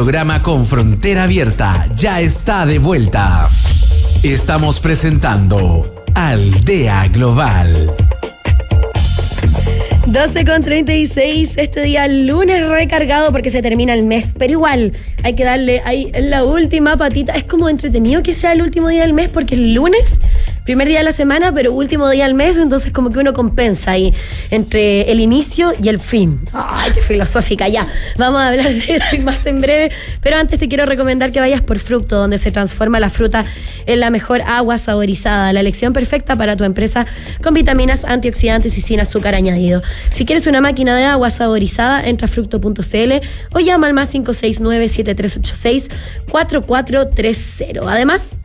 Programa con frontera abierta ya está de vuelta. Estamos presentando Aldea Global. 12:36, este día lunes recargado porque se termina el mes, pero igual hay que darle ahí la última patita. Es como entretenido que sea el último día del mes porque el lunes, primer día de la semana, pero último día del mes, entonces como que uno compensa ahí entre el inicio y el fin. Ay, qué filosófica, ya. Vamos a hablar de esto y más en breve, pero antes te quiero recomendar que vayas por Fructo, donde se transforma la fruta en la mejor agua saborizada, la elección perfecta para tu empresa con vitaminas, antioxidantes y sin azúcar añadido. Si quieres una máquina de agua saborizada, entra a fructo.cl o llama al más 569-7386-4430. Además,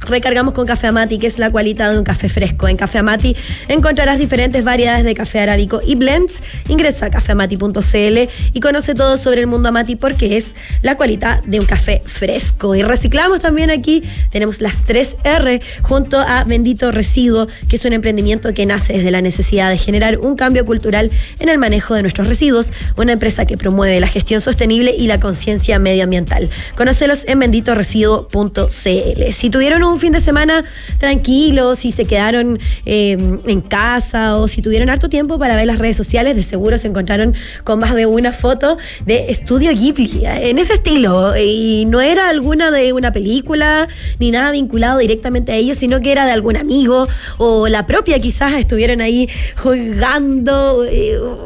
recargamos con Café Amati, que es la cualidad de un café fresco. En Café Amati encontrarás diferentes variedades de café arábico y blends. Ingresa a cafeamati.cl y conoce todo sobre el mundo Amati porque es la cualidad de un café fresco. Y reciclamos también aquí, tenemos las 3R junto a Bendito Residuo, que es un emprendimiento que nace desde la necesidad de generar un cambio cultural en el manejo de nuestros residuos, una empresa que promueve la gestión sostenible y la conciencia medioambiental. Conócelos en benditoresiduo.cl. Si tuvieron un fin de semana tranquilo, si se quedaron en casa o si tuvieron harto tiempo para ver las redes sociales, de seguro se encontraron con más de una foto de Estudio Ghibli, en ese estilo, y no era alguna de una película ni nada vinculado directamente a ellos, sino que era de algún amigo o la propia, quizás estuvieron ahí jugando,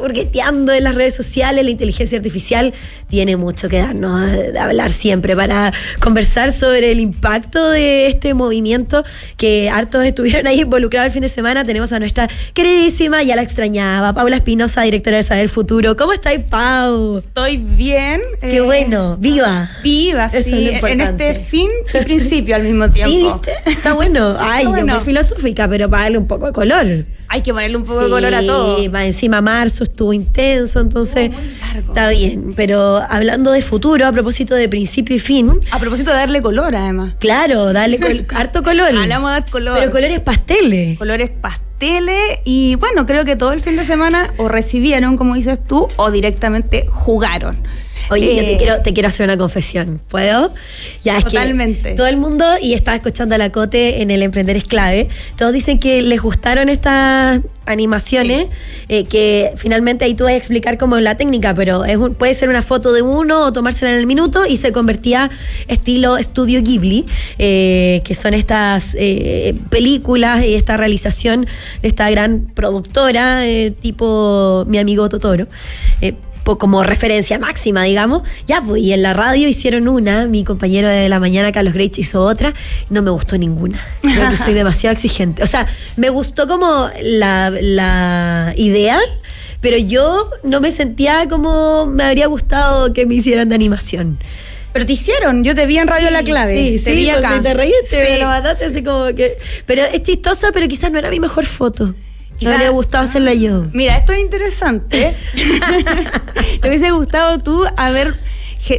hurgueteando en las redes sociales. La inteligencia artificial tiene mucho que darnos de hablar siempre para conversar sobre el impacto de este movimiento que hartos estuvieron ahí involucrados el fin de semana. Tenemos a nuestra queridísima, ya la extrañaba, Paula Espinosa, directora de Saber Futuro. ¿Cómo estáis, Pau? Estoy bien. Qué bueno, viva. Viva, eso sí, es lo importante. en este fin y principio al mismo tiempo. Sí, ¿viste? Está bueno. Ay, Está bueno. Yo muy filosófica, pero para darle un poco de color. Hay que ponerle un poco de color a todo. Sí, encima marzo estuvo intenso, entonces muy largo. está bien. Pero hablando de futuro, a propósito de principio y fin, A propósito de darle color, además. claro, darle harto color. Hablamos de dar color. Pero colores pasteles. Colores pasteles. Y bueno, creo que todo el fin de semana o recibieron, como dices tú, o directamente jugaron. Oye, yo te quiero hacer una confesión, ¿puedo? Ya, es Totalmente. que todo el mundo, y estaba escuchando a la Cote en el Emprender es Clave, todos dicen que les gustaron estas animaciones, que finalmente ahí tú vas a explicar cómo es la técnica, pero puede ser una foto de uno o tomársela en el minuto y se convertía estilo Estudio Ghibli, que son estas películas y esta realización de esta gran productora, tipo Mi Amigo Totoro, como referencia máxima, digamos. Ya, pues, y en la radio hicieron una, mi compañero de la mañana, Carlos Greich, hizo otra, no me gustó ninguna. Creo que soy demasiado exigente. O sea, me gustó como la idea, pero yo no me sentía como me habría gustado que me hicieran de animación. Pero te hicieron, yo te vi en Radio La Clave. Te vi acá. Pues, te reíste, Sí. me lo mataste así como que... Pero es chistosa, pero quizás no era mi mejor foto. Me Quizás- habría gustado hacerla yo. Mira, esto es interesante. ¿Te hubiese gustado tú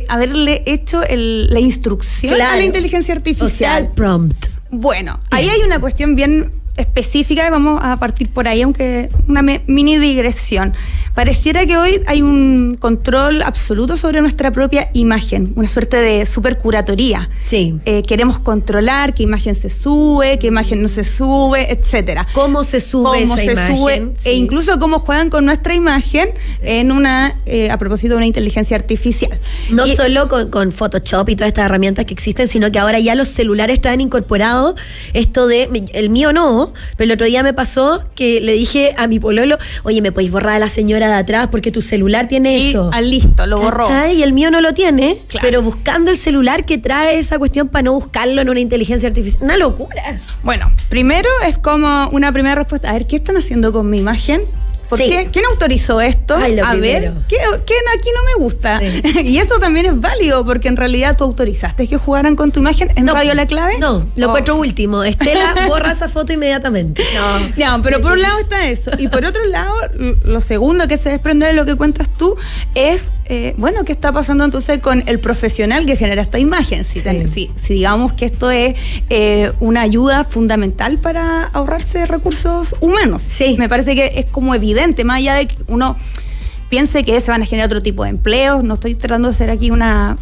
haberle hecho la instrucción Claro. a la inteligencia O artificial? sea, el prompt. Bueno, ahí hay una cuestión bien específica y vamos a partir por ahí, aunque una mini digresión. Pareciera que hoy hay un control absoluto sobre nuestra propia imagen, una suerte de supercuratoría. Sí. Queremos controlar qué imagen se sube, qué imagen no se sube, etcétera. ¿Cómo se sube Cómo esa se imagen? sube, Sí. e incluso cómo juegan con nuestra imagen en a propósito de una inteligencia artificial. No Y- solo con Photoshop y todas estas herramientas que existen, sino que ahora ya los celulares traen incorporado esto de, el mío no, pero el otro día me pasó que le dije a mi pololo, oye, ¿me podéis borrar a la señora de atrás porque tu celular tiene y eso? listo, lo borró. ¿Cachai? Y el mío no lo tiene, Claro. pero buscando el celular que trae esa cuestión para no buscarlo en una inteligencia artificial. Una locura. Bueno, primero es como una primera respuesta. A ver, ¿qué están haciendo con mi imagen? ¿Por Sí. qué? ¿Quién autorizó esto? Ay, lo a primero. ver, ¿qué aquí no me gusta? Sí. Y eso también es válido, porque en realidad tú autorizaste que jugaran con tu imagen en Radio La Clave. No, lo Oh. encuentro último. Estela, borra esa foto inmediatamente. No. Ya, pero por un lado está eso. Y por otro lado, lo segundo que se desprende de lo que cuentas tú es, bueno, ¿qué está pasando entonces con el profesional que genera esta imagen? Si digamos que esto es una ayuda fundamental para ahorrarse recursos humanos. Sí. Me parece que es como evidente, más allá de que uno piense que se van a generar otro tipo de empleos. No estoy tratando de hacer aquí una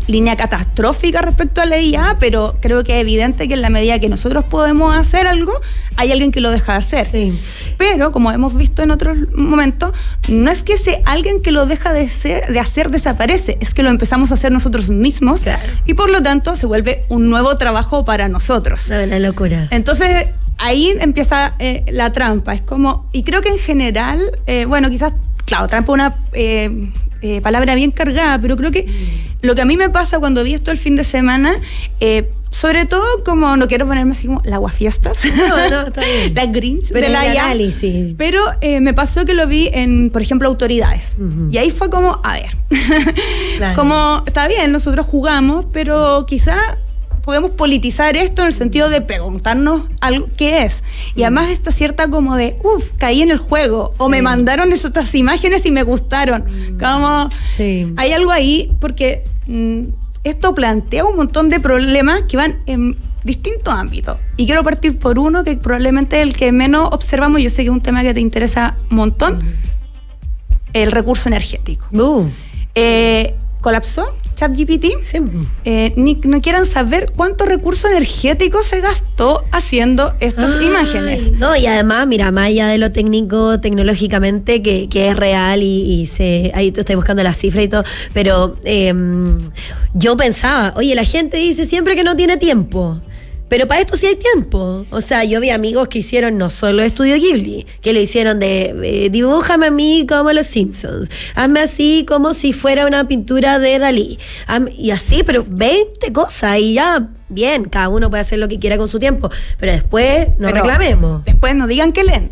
línea catastrófica respecto a la IA, pero creo que es evidente que en la medida que nosotros podemos hacer algo, hay alguien que lo deja de hacer. Sí. Pero, como hemos visto en otros momentos, no es que ese alguien que lo deja de hacer desaparece, es que lo empezamos a hacer nosotros mismos. Claro. Y por lo tanto se vuelve un nuevo trabajo para nosotros. La locura. Entonces, ahí empieza la trampa. Es como, y creo que en general, bueno, quizás, claro, trampa una palabra bien cargada, pero creo que lo que a mí me pasa cuando vi esto el fin de semana, sobre todo, como no quiero ponerme así como la aguafiestas, No, está bien. la Grinch pero de la IA, análisis. pero me pasó que lo vi en, por ejemplo, autoridades. Y ahí fue como, a ver, Claro. como, está bien, nosotros jugamos, pero quizá podemos politizar esto en el sentido de preguntarnos algo, qué es. Y además esta cierta como de, caí en el juego, o me mandaron estas imágenes y me gustaron. Como, hay algo ahí, porque esto plantea un montón de problemas que van en distintos ámbitos. Y quiero partir por uno que probablemente es el que menos observamos. Yo sé que es un tema que te interesa un montón. El recurso energético. ¿Colapsó ChatGPT? Sí. No quieran saber cuánto recurso energético se gastó haciendo estas imágenes. No, y además, mira, más allá de lo técnico, tecnológicamente, que es real y ahí tú estás buscando las cifras y todo, pero yo pensaba, oye, la gente dice siempre que no tiene tiempo. Pero para esto sí hay tiempo. O sea, yo vi amigos que hicieron no solo Estudio Ghibli, que lo hicieron de dibújame a mí como los Simpsons, hazme así como si fuera una pintura de Dalí, y así, pero 20 cosas y ya, bien, cada uno puede hacer lo que quiera con su tiempo, pero después no reclamemos. Después no digan que leen.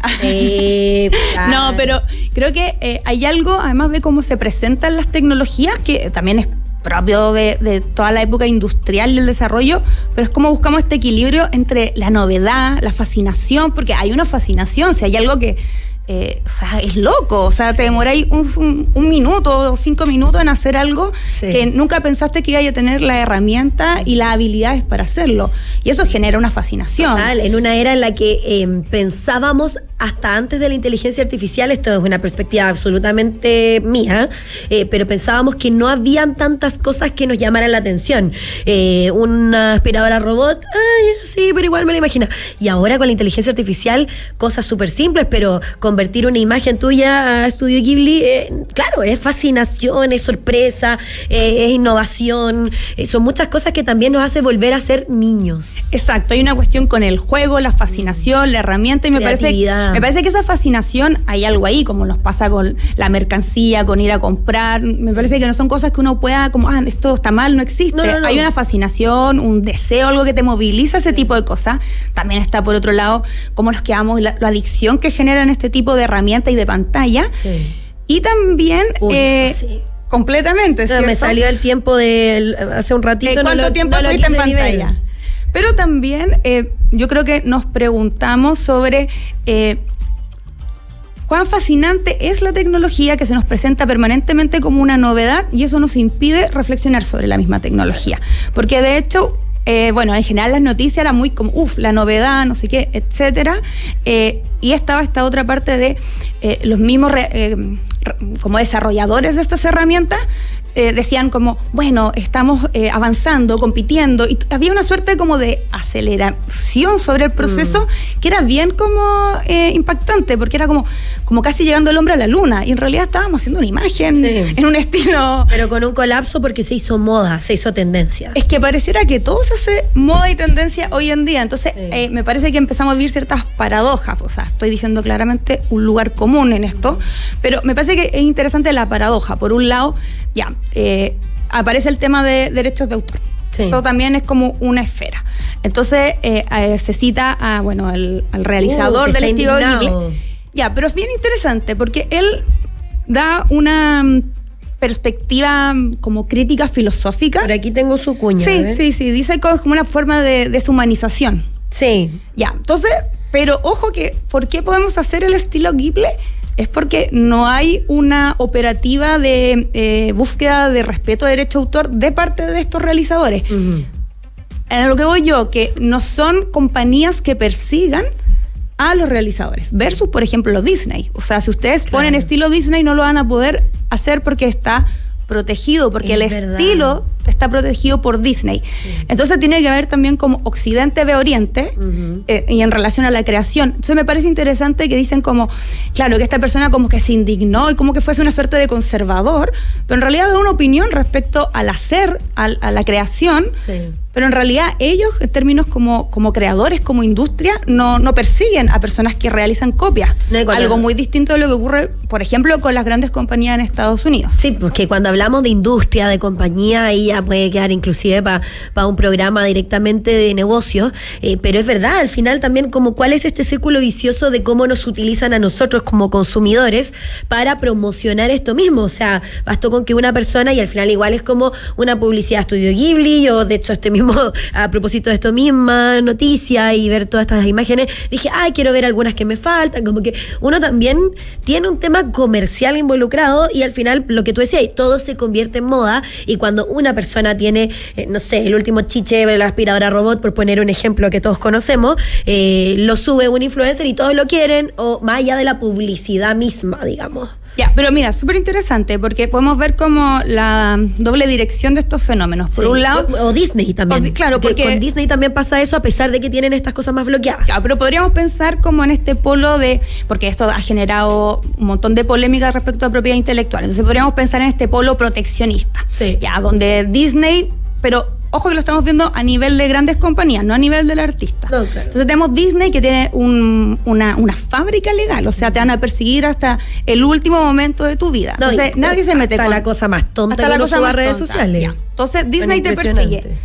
Claro. No, pero creo que hay algo, además de cómo se presentan las tecnologías, que también es propio de toda la época industrial y el desarrollo, pero es como buscamos este equilibrio entre la novedad, la fascinación, porque hay una fascinación, si hay algo que o sea, es loco, o sea, te demoráis un minuto o 5 minutos en hacer algo que nunca pensaste que iba a tener la herramienta y las habilidades para hacerlo, y eso genera una fascinación. Total, en una era en la que pensábamos hasta antes de la inteligencia artificial, esto es una perspectiva absolutamente mía, pero pensábamos que no habían tantas cosas que nos llamaran la atención. Una aspiradora robot, sí, pero igual me la imagino. Y ahora con la inteligencia artificial, cosas súper simples, pero convertir una imagen tuya a Studio Ghibli, claro, es fascinación, es sorpresa, es innovación, son muchas cosas que también nos hace volver a ser niños. Exacto, hay una cuestión con el juego, la fascinación, la herramienta, y me parece que esa fascinación, hay algo ahí, como nos pasa con la mercancía, con ir a comprar. Me parece que no son cosas que uno pueda, como, esto está mal, no existe. No. Hay una fascinación, un deseo, algo que te moviliza, ese tipo de cosas. También está, por otro lado, cómo nos quedamos, la adicción que generan este tipo de herramientas y de pantalla. Sí. Y también... completamente, ¿cierto? Me salió el tiempo de hace un ratito. ¿Cuánto tiempo estuviste en pantalla? Pero también yo creo que nos preguntamos sobre cuán fascinante es la tecnología que se nos presenta permanentemente como una novedad, y eso nos impide reflexionar sobre la misma tecnología. Porque de hecho, bueno, en general las noticias eran muy como, la novedad, no sé qué, etcétera. Y estaba esta otra parte de los mismos como desarrolladores de estas herramientas, decían como, bueno, estamos avanzando, compitiendo, y había una suerte como de aceleración sobre el proceso que era bien como impactante, porque era como casi llegando el hombre a la luna, y en realidad estábamos haciendo una imagen en un estilo... Pero con un colapso porque se hizo moda, se hizo tendencia. Es que pareciera que todo se hace moda y tendencia hoy en día, entonces me parece que empezamos a vivir ciertas paradojas, o sea, estoy diciendo claramente un lugar común en esto, pero me parece que es interesante la paradoja. Por un lado, aparece el tema de derechos de autor. Sí. Eso también es como una esfera. Entonces se cita al realizador del Estudio Ghibli. Pero es bien interesante porque él da una perspectiva como crítica filosófica. Pero aquí tengo su cuña. Sí, dice que es como una forma de deshumanización. Sí. Entonces, pero ojo que, ¿por qué podemos hacer el estilo Ghibli? Es porque no hay una operativa de búsqueda de respeto de derecho de autor de parte de estos realizadores. En lo que voy yo, que no son compañías que persigan a los realizadores, versus, por ejemplo, Disney. O sea, si ustedes ponen estilo Disney, no lo van a poder hacer porque está protegido, porque el estilo está protegido por Disney. Sí. Entonces tiene que haber también como Occidente ve Oriente, y en relación a la creación. Entonces me parece interesante que dicen como, claro, que esta persona como que se indignó y como que fuese una suerte de conservador, pero en realidad da una opinión respecto al hacer, a la creación. Sí. Pero en realidad ellos, en términos como creadores, como industria, no persiguen a personas que realizan copias. No, algo muy distinto de lo que ocurre, por ejemplo, con las grandes compañías en Estados Unidos. Sí, porque cuando hablamos de industria, de compañía, ahí ya puede quedar inclusive para un programa directamente de negocios, pero es verdad, al final también como cuál es este círculo vicioso de cómo nos utilizan a nosotros como consumidores para promocionar esto mismo. O sea, bastó con que una persona, y al final igual es como una publicidad Estudio Ghibli, yo de hecho mismo, a propósito de esto misma noticia y ver todas estas imágenes, dije, quiero ver algunas que me faltan, como que uno también tiene un tema comercial involucrado y al final lo que tú decías, todo se convierte en moda y cuando una persona tiene, no sé, el último chiche de la aspiradora robot, por poner un ejemplo que todos conocemos, lo sube un influencer y todos lo quieren, o más allá de la publicidad misma, digamos. Ya, pero mira, súper interesante porque podemos ver como la doble dirección de estos fenómenos. Por un lado... O Disney también. Claro, porque con Disney también pasa eso a pesar de que tienen estas cosas más bloqueadas. Claro, pero podríamos pensar como en este polo de... Porque esto ha generado un montón de polémica respecto a propiedad intelectual. Entonces podríamos pensar en este polo proteccionista. Sí. Ya, donde Disney... Pero... Ojo que lo estamos viendo a nivel de grandes compañías, no a nivel del artista. No, claro. Entonces tenemos Disney que tiene una fábrica legal, o sea, te van a perseguir hasta el último momento de tu vida. Entonces nadie se mete con la cosa más tonta que usa las redes sociales. Ya. Entonces Disney te persigue.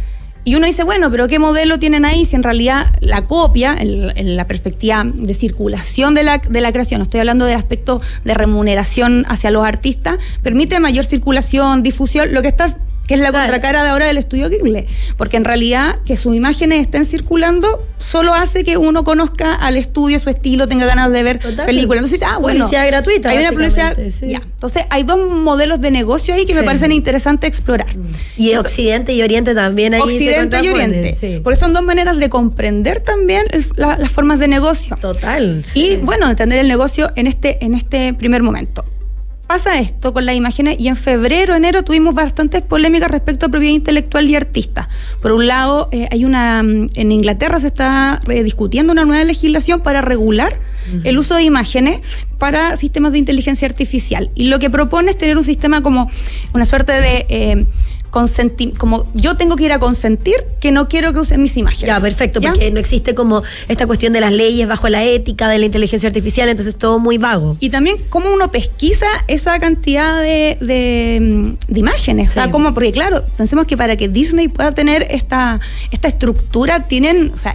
Y uno dice, bueno, pero ¿qué modelo tienen ahí si en realidad la copia, en la perspectiva de circulación de la creación, no estoy hablando del aspecto de remuneración hacia los artistas, permite mayor circulación, difusión, lo que estás... que es la contracara de ahora del Estudio Ghibli, porque en realidad que sus imágenes estén circulando solo hace que uno conozca al estudio, su estilo, tenga ganas de ver películas. Entonces, bueno, publicidad gratuita. Hay una publicidad, sí. Ya. Entonces, hay dos modelos de negocio ahí que me parecen interesantes explorar. Y Occidente y Oriente también ahí. Occidente y Oriente. Sí. Porque son dos maneras de comprender también las formas de negocio. Total. Sí. Y bueno, entender el negocio en este primer momento. Pasa esto con las imágenes y en febrero, enero tuvimos bastantes polémicas respecto a propiedad intelectual y artistas. Por un lado, en Inglaterra se está discutiendo una nueva legislación para regular el uso de imágenes para sistemas de inteligencia artificial. Y lo que propone es tener un sistema como una suerte de... como yo tengo que ir a consentir que no quiero que usen mis imágenes. Ya, perfecto, ¿ya? Porque no existe como esta cuestión de las leyes bajo la ética de la inteligencia artificial, entonces todo muy vago. Y también cómo uno pesquisa esa cantidad de imágenes. Sí. O sea, porque claro, pensemos que para que Disney pueda tener esta estructura,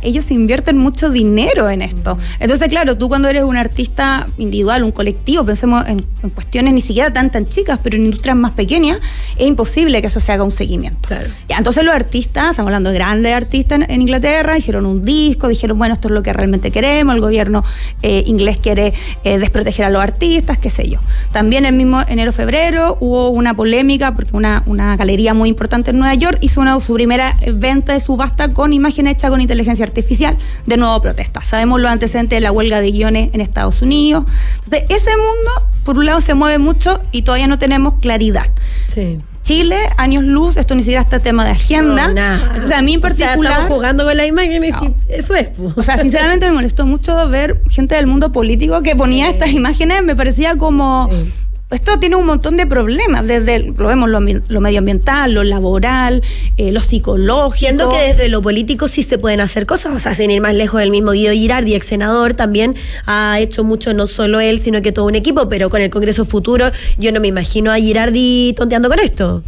ellos invierten mucho dinero en esto. Entonces, claro, tú cuando eres un artista individual, un colectivo, pensemos en cuestiones ni siquiera tan chicas, pero en industrias más pequeñas, es imposible que eso se haga un seguimiento. Claro. Ya, entonces los artistas, estamos hablando de grandes artistas en Inglaterra, hicieron un disco, dijeron, bueno, esto es lo que realmente queremos, el gobierno inglés quiere desproteger a los artistas, qué sé yo. También el mismo enero-febrero hubo una polémica porque una galería muy importante en Nueva York hizo su primera venta de subasta con imágenes hechas con inteligencia artificial, de nuevo protesta. Sabemos los antecedentes de la huelga de guiones en Estados Unidos. Entonces, ese mundo, por un lado, se mueve mucho y todavía no tenemos claridad. Sí. Chile, años luz, esto ni siquiera está tema de agenda. No, nada. Entonces, a mí en particular... estamos jugando con la imagen y eso es. O sea, sinceramente me molestó mucho ver gente del mundo político que ponía estas imágenes, me parecía como... Sí. Esto tiene un montón de problemas, desde, lo vemos, lo medioambiental, lo laboral, lo psicológico. Siendo que desde lo político sí se pueden hacer cosas, o sea, sin ir más lejos, el mismo Guido Girardi, ex senador, también ha hecho mucho, no solo él, sino que todo un equipo, pero con el Congreso Futuro, yo no me imagino a Girardi tonteando con esto.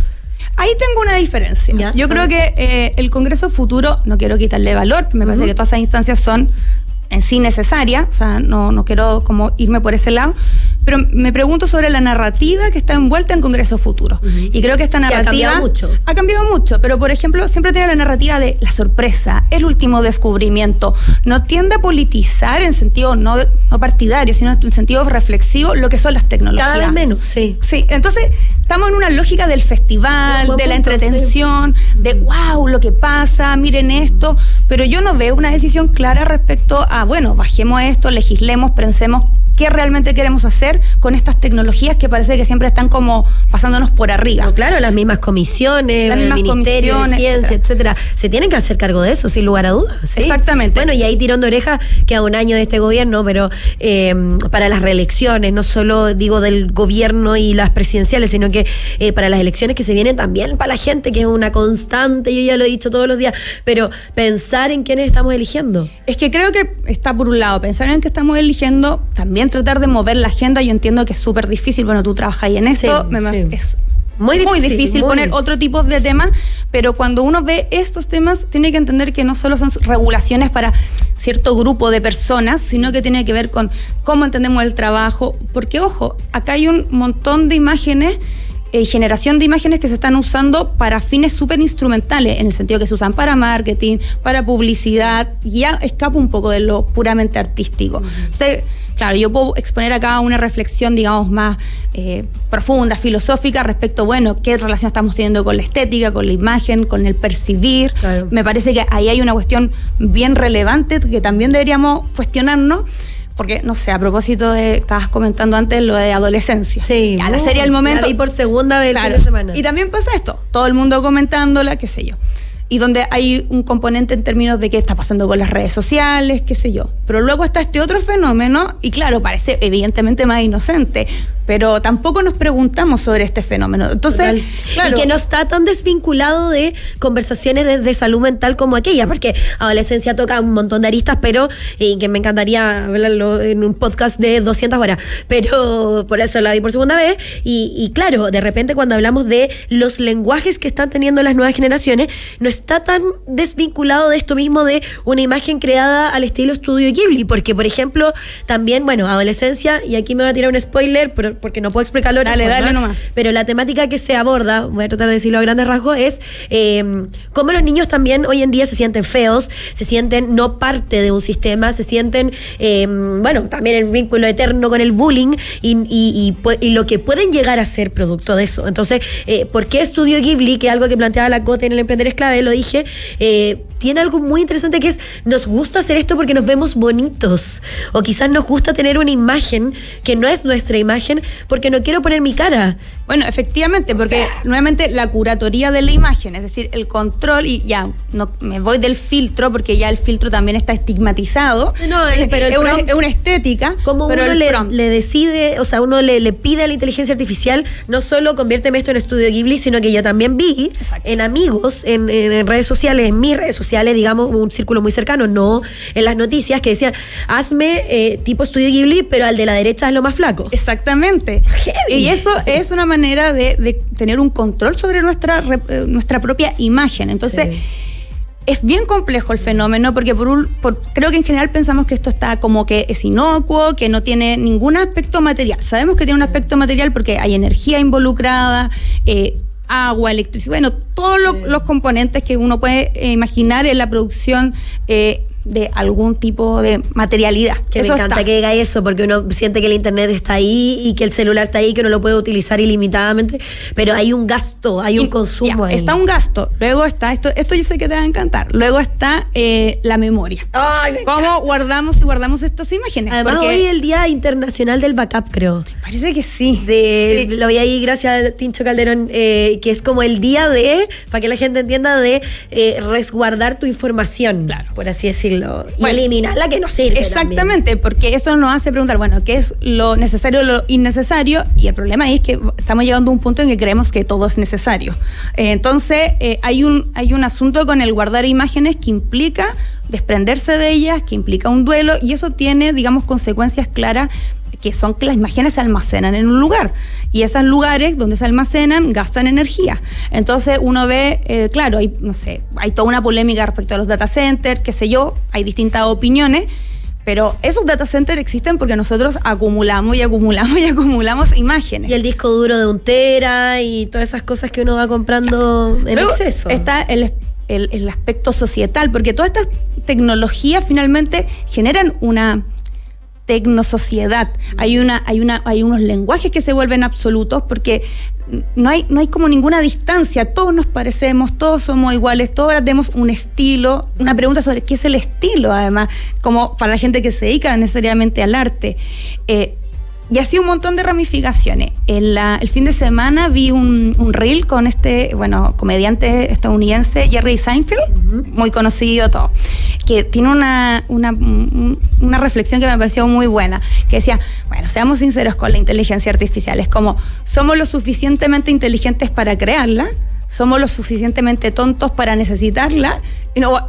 Ahí tengo una diferencia. ¿Ya? Yo creo que el Congreso Futuro, no quiero quitarle valor, me parece que todas esas instancias son en sí necesarias, o sea, no quiero como irme por ese lado, pero me pregunto sobre la narrativa que está envuelta en Congreso Futuro. Y creo que esta narrativa ha cambiado mucho, pero por ejemplo, siempre tiene la narrativa de la sorpresa, el último descubrimiento. No tiende a politizar en sentido no partidario, sino en sentido reflexivo lo que son las tecnologías. Cada vez menos, sí. Sí, entonces estamos en una lógica del festival, de la entretención, de wow, lo que pasa, miren esto, pero yo no veo una decisión clara respecto a, bueno, bajemos esto, legislemos, pensemos qué realmente queremos hacer con estas tecnologías que parece que siempre están como pasándonos por arriba. No, claro, las mismas comisiones, el Ministerio de Ciencia, etcétera. Se tienen que hacer cargo de eso, sin lugar a dudas. ¿Sí? Exactamente. Bueno, y ahí tirón de oreja queda un año de este gobierno, pero para las reelecciones, no solo digo del gobierno y las presidenciales, sino que para las elecciones que se vienen también para la gente, que es una constante, yo ya lo he dicho todos los días, pero pensar en quiénes estamos eligiendo. Es que creo que está por un lado, pensar en qué estamos eligiendo, también tratar de mover la agenda. Yo entiendo que es súper difícil, bueno, tú trabajas ahí en esto, es muy difícil poner otro tipo de temas, pero cuando uno ve estos temas, tiene que entender que no solo son regulaciones para cierto grupo de personas, sino que tiene que ver con cómo entendemos el trabajo, porque ojo, acá hay un montón de imágenes, generación de imágenes que se están usando para fines súper instrumentales, en el sentido que se usan para marketing, para publicidad, y ya escapa un poco de lo puramente artístico. Entonces, claro, yo puedo exponer acá una reflexión, digamos, más profunda, filosófica, respecto, bueno, qué relación estamos teniendo con la estética, con la imagen, con el percibir. Claro. Me parece que ahí hay una cuestión bien relevante que también deberíamos cuestionarnos. Porque, no sé, a propósito de, estabas comentando antes lo de adolescencia. Sí. A la serie del momento. Y por segunda vez el fin de semana. Y también pasa esto, todo el mundo comentándola, qué sé yo. Y donde hay un componente en términos de qué está pasando con las redes sociales, qué sé yo. Pero luego está este otro fenómeno, y claro, parece evidentemente más inocente, pero tampoco nos preguntamos sobre este fenómeno. Entonces, claro. Y que no está tan desvinculado de conversaciones de salud mental como aquella, porque adolescencia toca un montón de aristas, pero que me encantaría hablarlo en un podcast de 200 horas, pero por eso la vi por segunda vez, y claro, de repente cuando hablamos de los lenguajes que están teniendo las nuevas generaciones, no está tan desvinculado de esto mismo de una imagen creada al estilo Estudio Ghibli, porque por ejemplo, también, bueno, adolescencia, y aquí me voy a tirar un spoiler, porque no puedo explicarlo. Dale nomás. Pero la temática que se aborda, voy a tratar de decirlo a grandes rasgos, es cómo los niños también hoy en día se sienten feos, se sienten no parte de un sistema, se sienten, bueno, también el vínculo eterno con el bullying y lo que pueden llegar a ser producto de eso. Entonces, ¿por qué Estudio Ghibli, que es algo que planteaba la Cote en El Emprender es Clave, lo dije, tiene algo muy interesante que es, nos gusta hacer esto porque nos vemos bonitos, o quizás nos gusta tener una imagen que no es nuestra imagen porque no quiero poner mi cara. Bueno, efectivamente, porque nuevamente la curatoría de la imagen, es decir, el control, y ya, no me voy del filtro, porque ya el filtro también está estigmatizado. No, pero es una estética. Como pero uno le decide, o sea, uno le pide a la inteligencia artificial, no solo conviérteme esto en Estudio Ghibli, sino que yo también vi en amigos, en redes sociales, en mis redes sociales, digamos, un círculo muy cercano, no en las noticias, que decían, hazme tipo Estudio Ghibli, pero al de la derecha es lo más flaco. Exactamente. Heavy. Y eso es una manera de tener un control sobre nuestra propia imagen. Entonces, es bien complejo el fenómeno, porque creo que en general pensamos que esto está como que es inocuo, que no tiene ningún aspecto material. Sabemos que tiene un aspecto material porque hay energía involucrada, agua, electricidad, bueno, todos los componentes que uno puede imaginar en la producción de algún tipo de materialidad. Que eso me encanta que diga eso, porque uno siente que el internet está ahí y que el celular está ahí, que uno lo puede utilizar ilimitadamente, pero hay un gasto, hay un consumo ahí. Está un gasto, luego está, esto yo sé que te va a encantar, luego está la memoria. Ay, ¿Cómo guardamos estas imágenes? Además, porque hoy es el Día Internacional del Backup, creo. Parece que sí. Lo vi ahí gracias a Tincho Calderón, que es como el día para que la gente entienda, de resguardar tu información, claro, por así decirlo. Y eliminar la que no sirve. Exactamente, porque eso nos hace preguntar, bueno, ¿qué es lo necesario, lo innecesario? Y el problema es que estamos llegando a un punto en que creemos que todo es necesario. Entonces, hay un asunto con el guardar imágenes que implica desprenderse de ellas, que implica un duelo, y eso tiene, digamos, consecuencias claras, que son que las imágenes se almacenan en un lugar, y esos lugares donde se almacenan gastan energía. Entonces uno ve, claro, hay toda una polémica respecto a los data centers, qué sé yo, hay distintas opiniones, pero esos data centers existen porque nosotros acumulamos imágenes. Y el disco duro de 1 tera y todas esas cosas que uno va comprando en exceso. Está el aspecto societal, porque todas estas tecnologías finalmente generan una tecnosociedad. Hay unos lenguajes que se vuelven absolutos, porque no hay como ninguna distancia, todos nos parecemos, todos somos iguales, todos ahora tenemos un estilo, una pregunta sobre qué es el estilo, además, como para la gente que se dedica necesariamente al arte. Y así un montón de ramificaciones. El fin de semana vi un reel con comediante estadounidense, Jerry Seinfeld, muy conocido todo, que tiene una reflexión que me pareció muy buena, que decía, bueno, seamos sinceros con la inteligencia artificial, es como, somos lo suficientemente inteligentes para crearla, somos lo suficientemente tontos para necesitarla,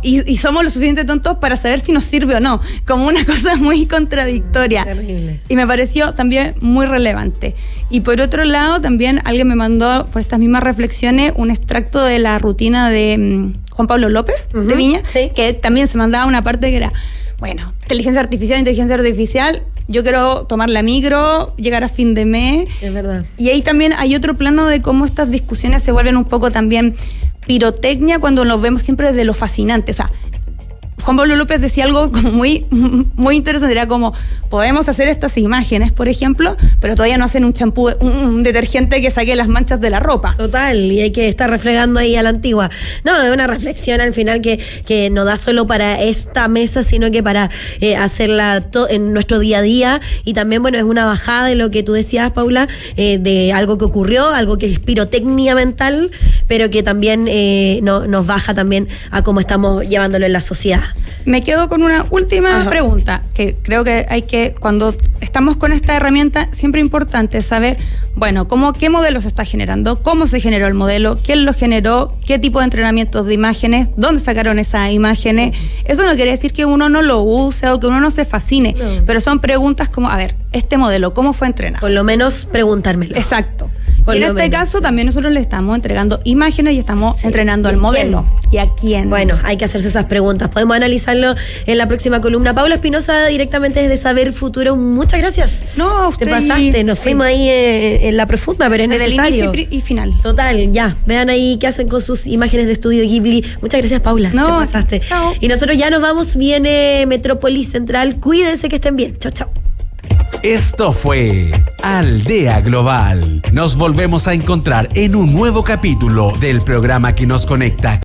y somos lo suficientemente tontos para saber si nos sirve o no, como una cosa muy contradictoria. Terrible. Y me pareció también muy relevante. Y por otro lado, también alguien me mandó por estas mismas reflexiones un extracto de la rutina de Juan Pablo López, de Viña, sí. Que también se mandaba una parte que era, bueno, inteligencia artificial, yo quiero tomar la micro, llegar a fin de mes. Es verdad. Y ahí también hay otro plano de cómo estas discusiones se vuelven un poco también pirotecnia cuando nos vemos siempre desde lo fascinante. O sea, Juan Pablo López decía algo como muy, muy interesante, era como, podemos hacer estas imágenes, por ejemplo, pero todavía no hacen un champú, un detergente que saque las manchas de la ropa. Total, y hay que estar refregando ahí a la antigua. No, es una reflexión al final que no da solo para esta mesa, sino que para hacerla en nuestro día a día. Y también, bueno, es una bajada de lo que tú decías, Paula, de algo que ocurrió, algo que es pirotecnia mental, pero que también nos baja también a cómo estamos llevándolo en la sociedad. Me quedo con una última pregunta, que creo que cuando estamos con esta herramienta, siempre es importante saber, bueno, qué modelo se está generando, cómo se generó el modelo, quién lo generó, qué tipo de entrenamientos de imágenes, dónde sacaron esas imágenes. Eso no quiere decir que uno no lo use o que uno no se fascine, pero son preguntas como, a ver, este modelo, ¿cómo fue entrenado? Por lo menos preguntármelo. Exacto. Por Y en lo este menos, caso sí. también nosotros le estamos entregando imágenes y estamos entrenando ¿Y al a modelo. ¿Y a quién? Bueno, hay que hacerse esas preguntas. Podemos analizarlo en la próxima columna. Paula Espinosa, directamente desde Saber Futuro. Muchas gracias. No, a usted. Te pasaste, nos fuimos ahí en la profunda, pero es Desde el necesario. inicio y final. Total, ya. Vean ahí qué hacen con sus imágenes de estudio Ghibli. Muchas gracias, Paula. No, te pasaste. chao. Y nosotros ya nos vamos. Viene Metrópolis Central. Cuídense, que estén bien. Chao, chao. Esto fue Aldea Global. Nos volvemos a encontrar en un nuevo capítulo del programa que nos conecta